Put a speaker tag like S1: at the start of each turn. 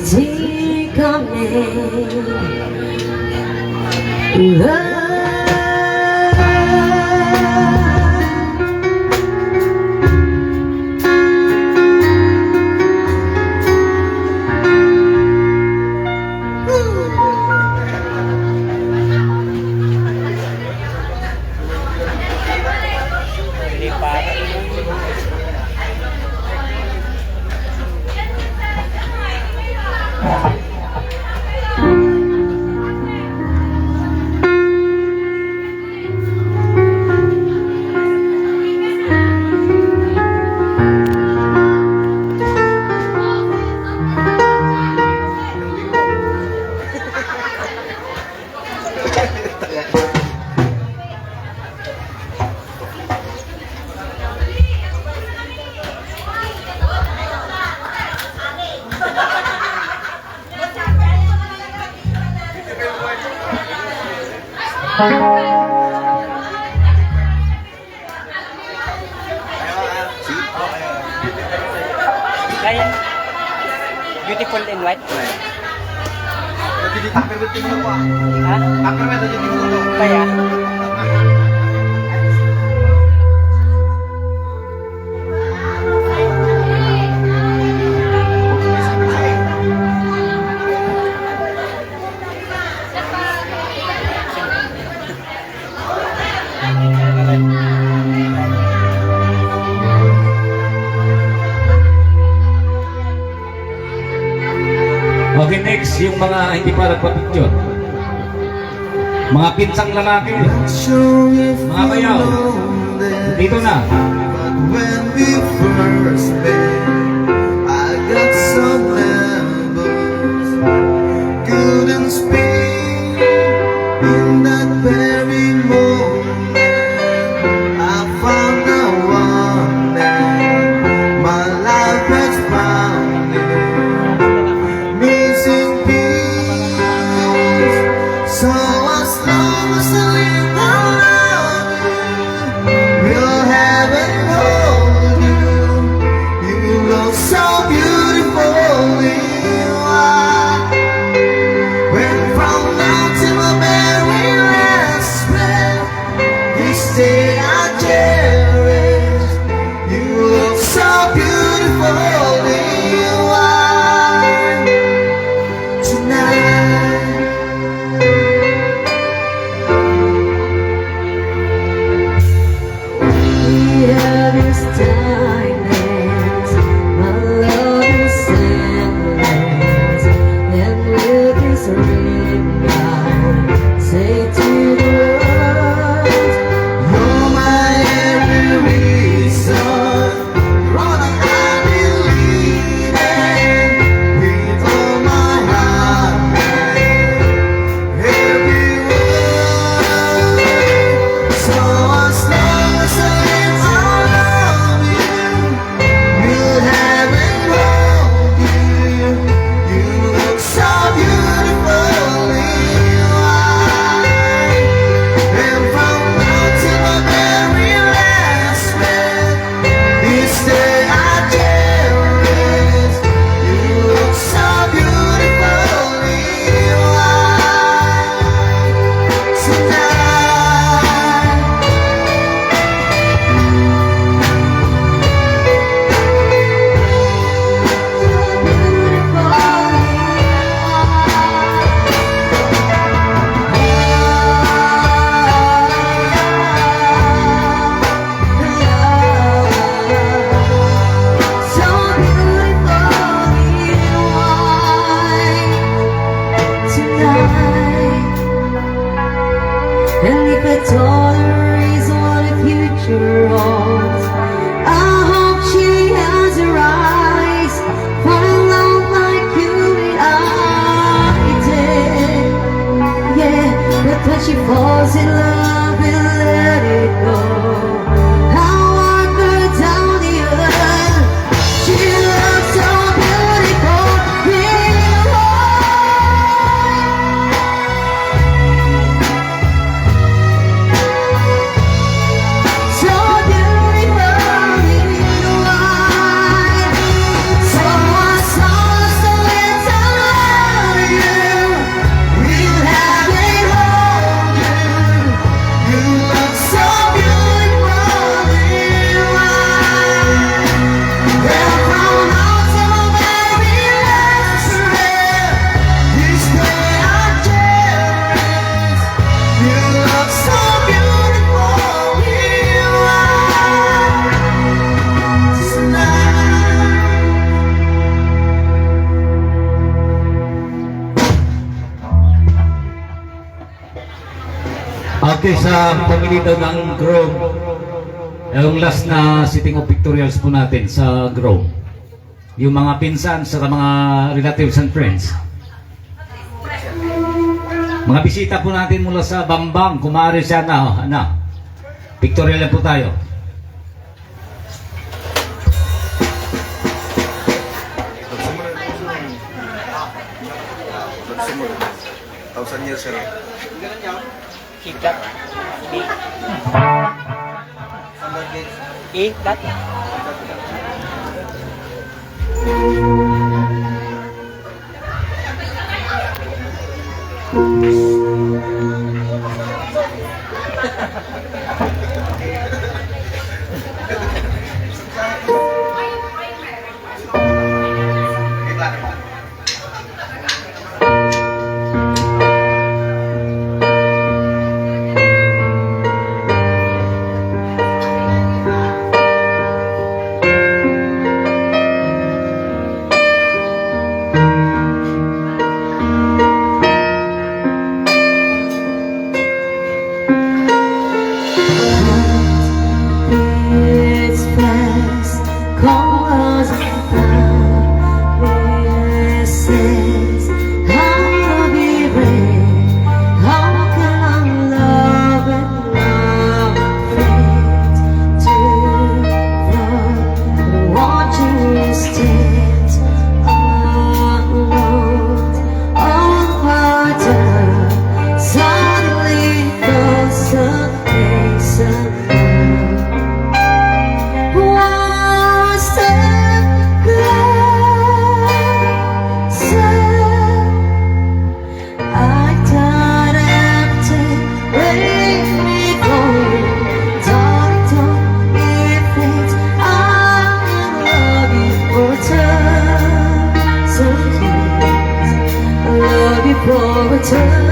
S1: easy coming. Love.
S2: Kaya beautiful in white. Ha? Kaya
S3: Okay, next, yung mga hindi pa nagpa-picture. Mga pinsang lalaki. Mga bayaw. Dito na.
S4: When we first met, I got some members, couldn't speak. In that very moment, I found the one that my life has found in. Missing piece. So as long as I live, I love you. We'll have it.
S3: Okay, sa pamili daw ng Grove, yung last na sitting of pictorials po natin sa Grove. Yung mga pinsan sa mga relatives and friends. Mga bisita po natin mula sa Bambang, kung maaari siya na. Pictorial lang po tayo.
S4: Thousand years ago.
S2: Ikat. Ikat.
S1: It's fast, cause promises. How to be real? How can love and love fade to the watching instead alone on water. Suddenly goes a place of was the closer. I thought empty, let me go. Don't if it's I love you for time. So please, I love you for time.